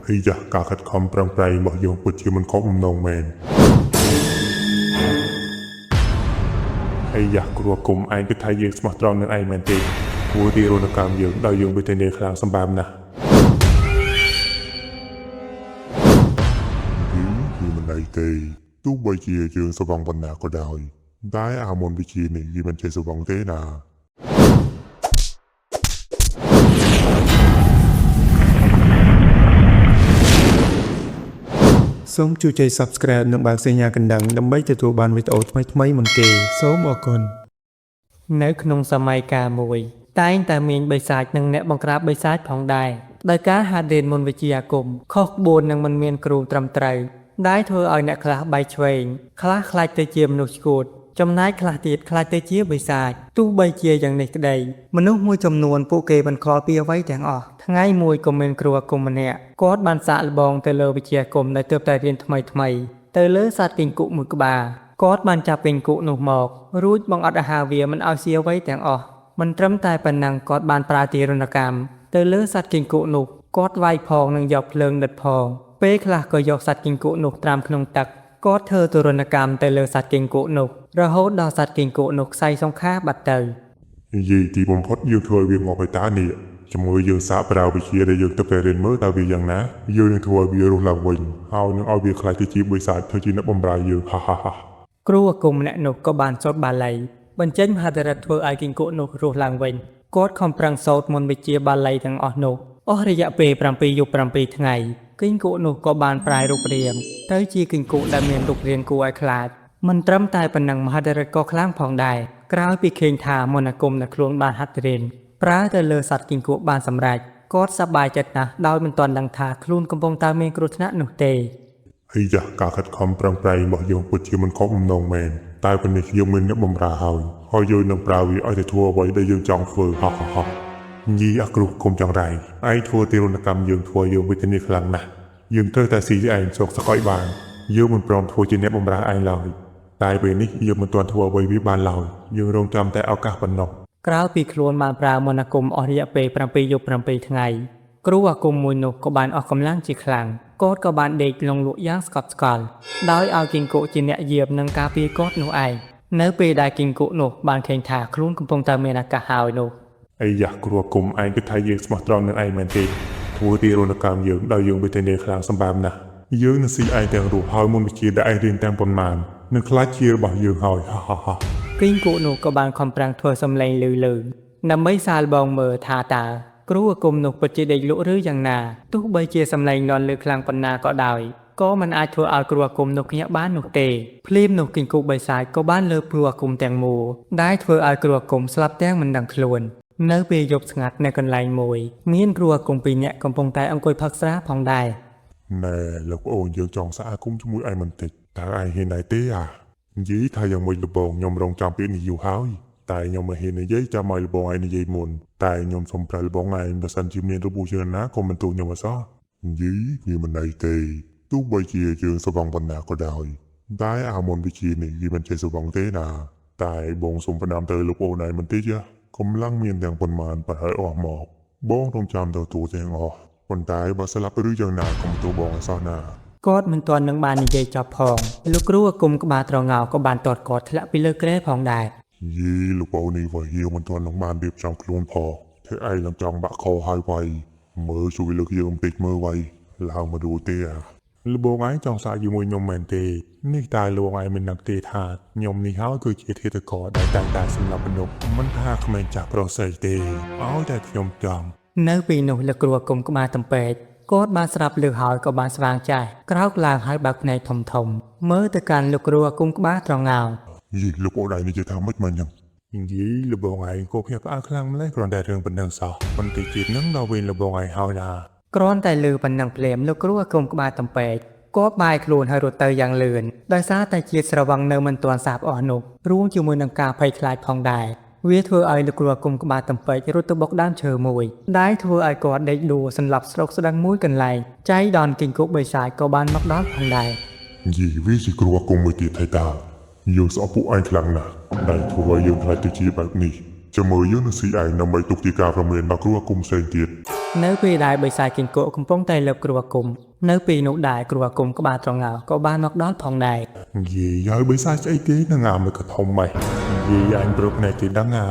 ហើយយ៉ាការខិតខំប្រឹងប្រែងរបស់យើងពិតជាមិនខុសបំណងមែនហើយយ៉ាគ្រួគុំឯងគិតថាយើងស្មោះត្រង់នឹងឯងមែនទេព្រោះទីរនកម្មយើងដោយយើងវិធានខ្លាំងសម្បើមណាស់គឺមិនដៃទេទោះបីជាយើងស្វងបណ្ណាក៏ដោយតែអាមុនវិជានេះវាមិនចេះស្វងទេណាសូមជួយចុច Subscribe និងបើកសញ្ញាកណ្ដឹងដើម្បីទទួលបានវីដេអូថ្មីៗមុនគេសូមអរគុណនៅក្នុងសម័យកាលមួយតែងតែមានបិសាចនិងអ្នកបង្ក្រាបបិសាចផងដែរដោយការហាត់រៀនមុនវិជ្ជាអាគមខុសក្បួននិងមិនមានគ្រូត្រឹមត្រូវដែលធ្វើឲ្យអ្នកខ្លះបែកឆ្វេងខ្លះខ្លាចទៅជាមនុស្សឈួតចំណែកខ្លះទៀតខ្លាចទៅជាបិសាចទោះបីជាយ៉ាងនេះក្តីមនុស្សមួយចំនួនពួកគេមិនខកពីអ្វីទាំងអស់ថ្ងៃមួយក៏មានគ្រូអាគមម្នាក់គាត់បានសាកល្បងទៅលើវិជ្ជាអាគមដែលទើបតែរៀនថ្មីទៅលើសត្វគីង្គក់មួយក្បាលគាត់បានចាប់គីង្គក់នោះមករួចបង្អត់អាហារវាមិនឲ្យស៊ីអ្វីទាំងអស់មិនត្រឹមតែប៉ុណ្ណឹងគាត់បានប្រើទារុណកម្មទៅលើសត្វគីង្គក់នោះគាត់វាយផងនិងយកភ្លើងដិតផងពេលខ្លះក៏យកសត្វគីង្គក់នោះត្រាំក្នុងទឹកគាត់ធ្វើទារុណកម្មទៅលើសត្វគីង្គក់នោះរហូតដល់សត្វគីង្គក់នោះខ្សែសង្ខារបាត់ទៅនិយាយទីបំផុតយើងធ្វើវាងាប់ហើយតានេះជាមួយយើងសាកប្រើវិជាដែលយើងទៅតែរៀនមើលតើវាយ៉ាងណាយើងនឹងធ្វើឲ្យវារស់ឡើងវិញហើយនឹងឲ្យវាខ្លាចទៅជាបិសាចធ្វើជាអ្នកបម្រើយើងហាហាហាគ្រូអាគមម្នាក់នោះក៏បានសូត្របាលីបញ្ចេញមហិទ្ធិឫទ្ធិធ្វើឲ្យគីង្គក់នោះរស់ឡើងវិញគាត់ខំប្រឹងសូត្រមន្តវិជ្ជាបាលីទាំងអស់នោះអស់រយៈពេល7យប់7ថ្ងៃគីង្គក់នោះក៏បានប្រែរូបរាងទៅជាគីង្គក់ដែលមានរូបរាងគួរឲ្យខ្លាចមិនត្រឹមតែប៉ុណ្ណឹងមហិទ្ធិឫទ្ធិក៏ខ្លាំងផងដែរក្រោយពីឃើញថាមន្តអាគមដែលខ្លួនបានហាត់រៀនប្រើទៅលើសត្វគីង្គក់បានសម្រេចគាត់សប្បាយចិត្តណាស់ដោយមិនទាន់ដឹងថាខ្លួនកំពុងតែមានគ្រោះថ្នាក់នោះទេហើយយ៉ាការខិតខំប្រឹងប្រែងរបស់យើងពិតជាមិនខុសបំណងមែនតែពេលនេះយើងមានអ្នកបម្រើហើយយើងនឹងប្រើវាឲ្យទៅធ្វើអ្វីដែលយើងចង់ធ្វើហាហាហាញីអាគ្រូគុំចង្រៃឯងធ្វើទារុណកម្មយើងធ្វើយើងវិធានខ្លាំងណាស់យើងត្រូវតែស៊ីឯងសោកសកឲ្យបានយើងមិនព្រមធ្វើជាអ្នកបម្រើឯងឡើយតែពេលនេះយើងមិនទាន់ធ្វើអ្វីវាបានឡើយយើងរងចាំតែឱកាសប៉ុណ្ណោះក្រៅពីខ្លួនបានប្រើមន្តអាគមអស់រយៈពេល7យប់7ថ្ងៃគ្រូអាគមមួយនោះក៏បានអស់កម្លាំងជាខ្លាំងគាត់ក៏បានដេកលងលក់យ៉ាងស្កប់ស្កល់ដោយឲ្យគីង្គក់ជាអ្នកយាមនិងការពារគាត់នោះឯងនៅពេលដែលគីង្គក់នោះបានឃើញថាខ្លួនកំពុងតែមានអាកាសហើយនោះអីយ៉ាគ្រូអាគមឯងគិតថាយើងស្មោះត្រង់នឹងឯងមែនទេធ្វើទីរនកម្មយើងដោយយើងវិធានខ្លាំងសម្បើមណាស់យើងនឹងស៊ីឯងទាំងរស់ហើយមុនវិជាដែលឯងរៀនទាំងប៉ុន្មាននឹងខ្លាចជារបស់យើងហើយហាហាហាគីង្គក់នោះក៏បានខំប្រឹងធ្វើសំឡេងលឺដើម្បីសាកល្បងមើលថាតើគ្រូអាគមនោះពិតជាដេកលក់ឬយ៉ាងណាទោះបីជាសំឡេងលាន់ឮខ្លាំងប៉ុណ្ណាក៏ដោយក៏មិនអាចធ្វើឲ្យគ្រូអាគមនោះខ្ញាក់បាននោះទេភ្លាមនោះគីង្គក់បិសាចក៏បានលើគ្រូអាគមទាំងមូលដែលធ្វើឲ្យគ្រូអាគមស្លាប់ទាំងមិនដឹងខ្លួននៅពេលយប់ស្ងាត់នៅកន្លែងមួយមានគ្រូអាគម2នាក់កំពុងតែអង្គុយផឹកស្រាផងដែរណែលោកប្អូនយើងចង់សាកអាគមជាមួយឯងបន្តិចតើឯងហ៊ានដែរទេនិយាយថាយ៉ាងម៉េចលបងខ្ញុំរងចាំពេលនេះយូរហើយតែខ្ញុំមិនហ៊ាននិយាយចាំឲ្យលបងឯងនិយាយមុនតែខ្ញុំសូមប្រើលបងឯងបើសិនជាមានរបួសយ៉ាងណាក៏មិនទូខ្ញុំអសោះនិយាយវាមិនដៃទេទោះបីជាយើងស្វងបណ្ណាក៏ដោយតែអាមុនវិជានេះវាមិនចេះស្វងទេណាតែបងសូមផ្ដាំទៅលោកប្អូនឯងបន្តិចកម្លាំងមានទាំងប៉ុន្មានប្រហែលអស់មកបងរងចាំទៅទូទាំងអស់ប៉ុន្តែបើស្លាប់ឬយ៉ាងណាកុំទូបងអសោះណាគាត់មិនទាន់នឹងបាននិយាយចប់ផងលោកគ្រូអាគមក្បាលត្រងោក៏បានទាត់គាត់ធ្លាក់ពីលើគ្រែផងដែរយីលោកប្អូននេះវាយើងមិនទាន់នឹងបានរៀបចំខ្លួនផងធ្វើឯងនឹងចង់បាក់ខហើយវាយមើលជួយលើកយើងបន្តិចមើលវាយឡើងមកดูទេលោកបងឯងចង់សាកជាមួយខ្ញុំមែនទេនេះតើលោកឯងមិននឹកទេថាខ្ញុំនេះហើយគឺជាធាតុកោដែលតែសម្រាប់មនុស្សមិនថាក្មេងចាស់ប្រុសស្រីទេឲ្យតែខ្ញុំចង់នៅពេលនោះលោកគ្រូអាគមក្បាលតំពេកគាត់បានស្រាប់លឺហើយក៏បានស្វាងចាស់ក្រោកឡើងហើយបើកភ្នែកធំមើលទៅកាន់លោកគ្រូអាគមក្បាលត្រងោយីលោកអូនឯងនិយាយថាម៉េចមែនចឹងយីលោកបងឯងក៏ភ្ញាក់ផ្អើលខ្លាំងម្ល៉េះគ្រាន់តែរឿងប៉ុណ្ណឹងសោះប៉ុន្តែជាតិនឹងដល់វិញលោកបងឯងហើយណាគ្រាន់តែលឺប៉ុណ្ណឹងភ្លាមលោកគ្រូអាគមក្បាលតំពេកគាត់បាយខ្លួនហើយរត់ទៅយ៉ាងលឿនដោយសារតែជាតិស្រវឹងនៅមិនទាន់សាបអស់នោះរួមជាមួយនឹងការភ័យខ្លាចផងដែរវាធ្វើឲ្យលោកគ្រូអាគមក្បាលតំពេករត់ទៅបុកដើមឈើមួយដែលធ្វើឲ្យគាត់ដេកដួលសន្លប់ស្រុកស្ដឹងមួយកន្លែងចៃដនគីង្គក់បិសាចក៏បានមកដល់ផងដែរយីវាជាគ្រូអាគមមួយទៀតហើយតាយើងស្អប់ពួកឯងខ្លាំងណាស់ដែលធ្វើឲ្យយើងខ្លាចទៅជាបែបនេះ จะมือยื่นสีไอ้นำไปตุกตีการประเมินนักรัวกุมเซนเตียด នៅពេលដែលបិសាចគិងគក់កំពុងតែលើកគ្រួគុំនៅពេលនោះដែរគ្រួគុំក្បាលត្រងោក៏បានមកដល់ផងដែរ យេហើយបើសាច់អីគេនឹងអាមកធំម៉េចយេអញប្រុសណែគេដឹងអា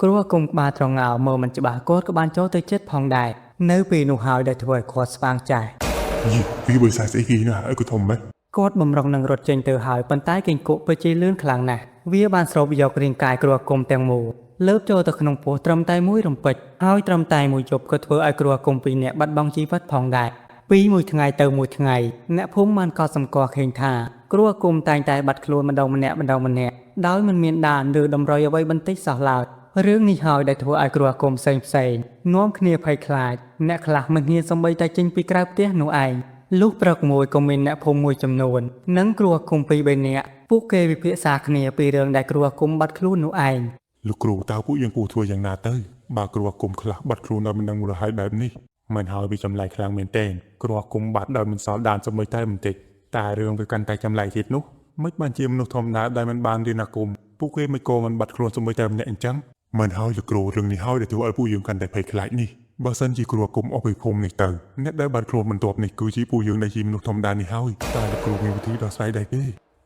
គ្រួគុំក្បាលត្រងោមើលមិនច្បាស់គាត់ក៏បានចូលទៅជិតផងដែរនៅពេលនោះហើយដែលធ្វើឲ្យគាត់ស្វាងចាស់ យេពីបើសាច់អីគេណាអីក៏ធំម៉េច គាត់បំរុងនឹងរត់ចេញទៅហើយប៉ុន្តែគិងគក់ពិតជាលឿនខ្លាំងណាស់វាបានស្រូបយករាងកាយគ្រួគុំទាំងមូលលើបចូលទៅក្នុងពោះត្រឹមតែមួយរំពេចហើយត្រឹមតែមួយយប់ក៏ធ្វើឲ្យគ្រួគុំពីរនាក់បាត់បង់ជីវិតផងដែរពីមួយថ្ងៃទៅមួយថ្ងៃអ្នកភូមិបានកត់សម្គាល់ឃើញថាគ្រួគុំតែងតែបាត់ខ្លួនម្ដងម្នាក់ដោយមិនមានដានឬតម្រុយអ្វីបន្តិចសោះឡើយរឿងនេះហើយដែលធ្វើឲ្យគ្រួគុំផ្សេងនាំគ្នាភ័យខ្លាចអ្នកខ្លះមិនហ៊ានសូម្បីតែចេញពីក្រៅផ្ទះនោះឯងលុះព្រឹកមួយក៏មានអ្នកភូមិមួយចំនួននិងគ្រួគុំពីរ3នាក់ពួកគេវិភាសាគ្នាពីរឿងដែលគ្រួគុំបាត់ខ្លួននោះឯង លោកគ្រូតើពួកយើងគួរធ្វើយ៉ាងណាទៅបើគ្រូគុំខ្លះបាត់ខ្លួនដោយមិនដឹងមូលហេតុបែបនេះមិនហើយវាចម្លែកខ្លាំងមែនទែនគ្រូគុំបាត់ដោយមិនសល់ដានសូម្បីតែបន្តិចតែរឿងវាកាន់តែចម្លែកទៀតនោះមិនបានជាមនុស្សធម្មតាដែលមិនបានរៀនអាគមពួកគេមិនក៏មិនបាត់ខ្លួនសូម្បីតែម្នាក់អញ្ចឹងមិនហើយលោកគ្រូរឿងនេះហើយដែលធ្វើឲ្យពួកយើងកាន់តែភ័យខ្លាចនេះបើសិនជាគ្រូគុំអស់ពីភូមិនេះទៅអ្នកដែលបាត់ខ្លួនបន្ទាប់នេះគឺជាពួកយើងដែលជាមនុស្សធម្មតានេះហើយតែលោកគ្រូមានវិធីដោះស្រាយដែរទ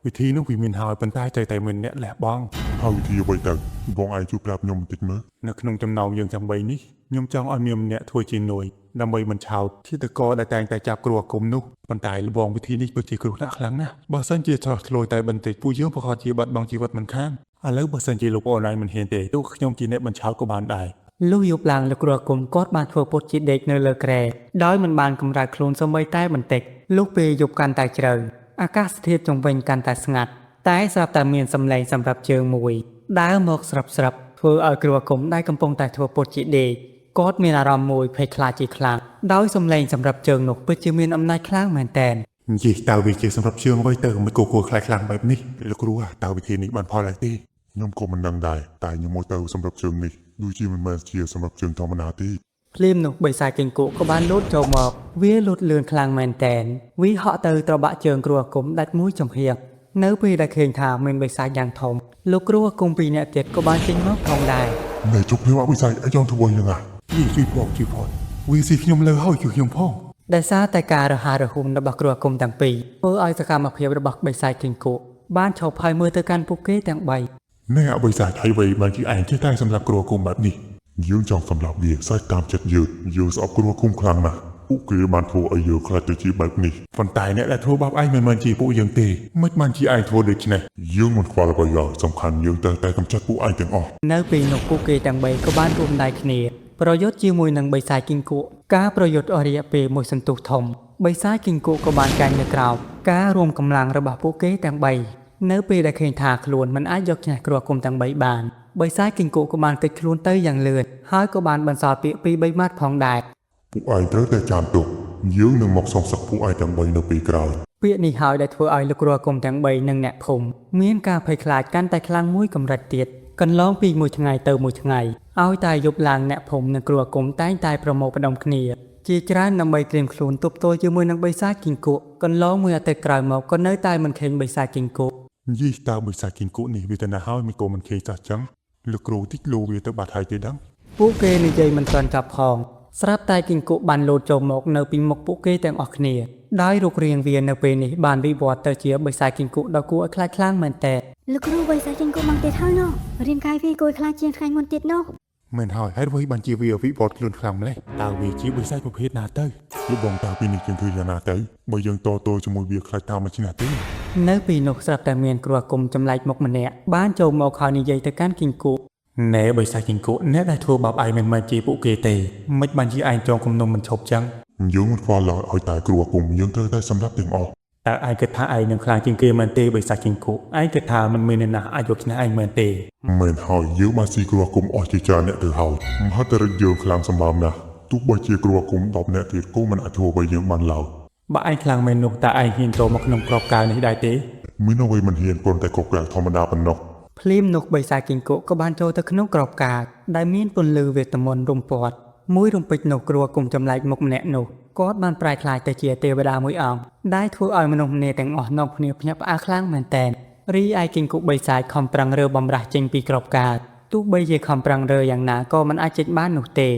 េវិធីនោះវាមានហើយប៉ុន្តែតែមានអ្នកលះបង់ហើយវិធីអ្វីទៅបងឯងជួយប្រាប់ខ្ញុំបន្តិចមើលនៅក្នុងចំណោមយើងទាំង3នេះខ្ញុំចង់ឲ្យមានម្នាក់ធ្វើជានួយដើម្បីមិនឆោតជាតកដែលតែងតែចាប់គ្រូគុំនោះប៉ុន្តែលបងវិធីនេះពិតជាគ្រោះថ្នាក់ខ្លាំងណាស់បើសិនជាឆ្លោះឆ្លួយតែបន្តិចពួកយើងប្រកាសជាបាត់បង់ជីវិតមិនខានឥឡូវបើសិនជាលោកអនឡាញមិនហ៊ានទេទោះខ្ញុំជាអ្នកបញ្ឆោតក៏បានដែរ លុះយប់ឡើងលោកគ្រួគុំគាត់បានធ្វើពុតជាដេកនៅលើគ្រែដោយមិនបានកម្រើកខ្លួនសូម្បីតែបន្តិចលុះពេលយប់កាន់តែជ្រៅអាកាសធាតុជុំវិញកាន់តែស្ងាត់តែស្រាប់តែមានសំឡេងសម្រាប់ជើងមួយដើរមកស្រាប់ធ្វើឲ្យគ្រួគុំដែលកំពុងតែធ្វើពុតជាដេកគាត់មានអារម្មណ៍មួយភ័យខ្លាចជាខ្លាំងដោយសំឡេងសម្រាប់ជើងនោះពិតជាមានអំណាចខ្លាំងមែនទែន និយាយតើវាជាសម្រាប់ជើងអ្វីទៅមិនគួរខ្លាចខ្លាំងបែបនេះលោកគ្រូតើវិធីនេះបានផលហើយទេខ្ញុំក៏មិនដឹងដែរតែខ្ញុំមកទៅសម្រាប់ជើងនេះដូចជាមិនមែនជាសម្រាប់ជើងធម្មតាទេ ភ្លាមនោះបិសាចគិងគក់ក៏បានលោតចូលមកវាលូតលឿនខ្លាំងមែនទែនវាហក់ទៅត្របាក់ជើងគ្រួគុំដាច់មួយចំហៀងនៅពេលដែលឃើញថាមានបិសាចយ៉ាងធំលោកគ្រួគុំពីរនាក់ទៀតក៏បានចេញមកផងដែរ ណែជប់ខ្ញុំអត់វិស័យអីចង់ធ្វើយ៉ាងណាជួយផងវាស៊ីខ្ញុំលើហើយជួយខ្ញុំផង ដោយសារតែការរហ័សរហួនរបស់គ្រួគុំទាំងពីរធ្វើឲ្យសកម្មភាពរបស់បិសាចគិងគក់បានឈប់ហើយមើលទៅកាន់ពួកគេទាំង3 ណែអបិសាចហើយវិញបានជាឯងចេះតែសម្រាប់គ្រួគុំបែបនេះយើងចង់សម្រាប់វាសាច់តាមចិត្តយើងស្អប់គ្រួគុំខ្លាំងណាស់ពួកគេបានធ្វើឲ្យយើងខ្លាចទៅជាបែបនេះប៉ុន្តែអ្នកដែលធ្វើបាបឯងមិនមែនជាពួកយើងទេមិនបានជាឯងធ្វើដូច្នេះយើងមិនខ្វល់អ្វីឡើយសំខាន់យើងតែកម្ចាត់ពួកឯងទាំងអស់ នៅពេលនោះពួកគេទាំង3ក៏បានរួមដៃគ្នាប្រយុទ្ធជាមួយនឹងបិសាចគិងគក់ការប្រយុទ្ធអស់រយៈពេលមួយសន្ទុះធំបិសាចគិងគក់ក៏បានកាញ់នៅក្រោមការរួមកម្លាំងរបស់ពួកគេទាំង3នៅពេលដែលឃើញថាខ្លួនមិនអាចយកឈ្នះគ្រួគុំទាំង3បានបិសាចគិងគក់ក៏បានគេចខ្លួនទៅយ៉ាងលឿនហើយក៏បានបន្សល់ពាក្យពី3ម៉ាត់ផងដែរ ពួកឯងត្រូវតែចាំទុកយើងនឹងមកសងសឹកពួកឯងទាំង3នៅពេលក្រោយ ពាក្យនេះហើយដែលធ្វើឲ្យលោកគ្រួគុំទាំង3និងអ្នកភូមិមានការភ័យខ្លាចកាន់តែខ្លាំងមួយកម្រិតទៀតកន្លងពីមួយថ្ងៃទៅមួយថ្ងៃឲ្យតែយប់ឡើងអ្នកភូមិនិងគ្រួគុំតែងតែប្រមូលផ្ដុំគ្នាជាច្រើនដើម្បីត្រៀមខ្លួនទប់ទល់ជាមួយនឹងបិសាចគិងគក់កន្លងមួយអាទិត្យក្រោយមកក៏នៅតែមិនឃើញបិសាចគិងគក់ យីតើបិសាចគិងគក់នេះវាទៅណាហើយមិនក៏មិនឃើញចាស់ចឹងលោកគ្រូតិចលោវាទៅបាត់ហើយទេដឹង ពួកគេនិយាយមិនទាន់ចប់ផងស្រាប់តែគិងគក់បានលោតចូលមកនៅពីមុខពួកគេទាំងអស់គ្នាដោយរូបរាងវានៅពេលនេះបានវិវត្តទៅជាបិសាចគិងគក់ដ៏គួរឲ្យខ្លាចខ្លាំងមែនទែន លោកគ្រូបិសាចគិងគក់មកទៀតហើយនោះរាងកាយវាគួរខ្លាចជាងថ្ងៃមុនទៀតនោះ មិនហើយហេតុអ្វីបានជាវាវិវត្តខ្លួនខ្លាំងម្ល៉េះតើវាជាបិសាចប្រភេទណាទៅលោកបងតើពីនេះយើងធ្វើយ៉ាងណាទៅបើយើងតទល់ជាមួយវាខ្លាចតាមមិនឆ្នះទេ នៅពេលនោះស្រាប់តែមានគ្រួគុំចម្លែកមុខម្នាក់បានចូលមកហើយនិយាយទៅកាន់គិងគក់ ណែបិសាចគិងគក់អ្នកដែលធ្វើបាបឯងមិនមែនជាពួកគេទេមិនបានជាឯងចងគំនុំមិនឈប់ចឹង យើងមិនខ្វល់ឡើយឲ្យតែគ្រូគុំយើងត្រូវតែសម្រាប់ទាំងអស់ តើឯងគិតថាឯងនឹងខ្លាំងជាងគេមែនទេបិសាចគិងគក់ឯងគិតថាមិនមានអ្នកណាអាចយកឈ្នះឯងមែនទេ មែនហើយយើងបានស៊ីគ្រូគុំអស់ជាច្រើនអ្នកទៅហើយមហិទ្ធិឫទ្ធិយើងខ្លាំងសម្បើមណាស់ទោះបីជាគ្រូគុំ10អ្នកទៀតក៏មិនអាចធ្វើឲ្យយើងបានឡើយ បើឯងខ្លាំងមែននោះតើឯងហ៊ានចូលមកក្នុងក្របកាវនេះដែរទេ មានអ្វីមិនហ៊ានប៉ុន្តែក៏ក្រៅធម្មតាប៉ុណ្ណោះ ភ្លាមនោះបិសាចគិងគក់ក៏បានចូលទៅក្នុងក្របកាកដែលមានពន្លឺវេទមន្តរុំព័ទ្ធមួយរំពេចនោះគ្រួគុំចម្លែកមុខម្នាក់នោះគាត់បានប្រែក្លាយទៅជាទេវតាមួយអង្គដែលធ្វើឲ្យមនុស្សម្នាទាំងអស់នាំគ្នាភ្ញាក់ផ្អើលខ្លាំងមែនទែនរីឯគិងគក់បិសាចខំប្រឹងរើបំរាស់ចេញពីក្របកាក ទោះបីជាខំប្រឹងរើយ៉ាងណាក៏មិនអាចចេញបាននោះទេ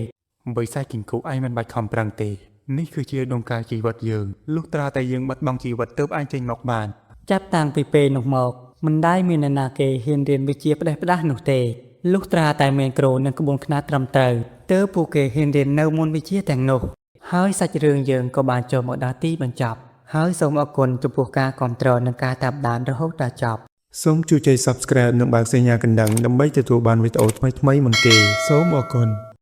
បិសាចគីង្គក់ឯងមិនបាច់ខំប្រឹងទេនេះគឺជាដង្ការជីវិតយើងលុះត្រាតែយើងបាត់បង់ជីវិតទើបឯងចេញមកបាន ចាប់តាំងពីពេលនោះមកមិនដែលមាននរណាគេហ៊ានរៀនវិជ្ជាផ្ដេសផ្ដាស់នោះទេលុះត្រាតែមានគ្រូនិងក្បួនខ្នាតត្រឹមត្រូវទើបពួកគេហ៊ានរៀននៅមន្តវិជ្ជាទាំងនោះហើយសាច់រឿងយើងក៏បានចូលមកដល់ទីបញ្ចប់ហើយសូមអរគុណចំពោះការគាំទ្រនិងការតាមដានរហូតដល់ចប់ សូមជួយចុច Subscribe និងបើកសញ្ញាកណ្ដឹងដើម្បីទទួលបានវីដេអូថ្មីៗមុនគេសូមអរគុណ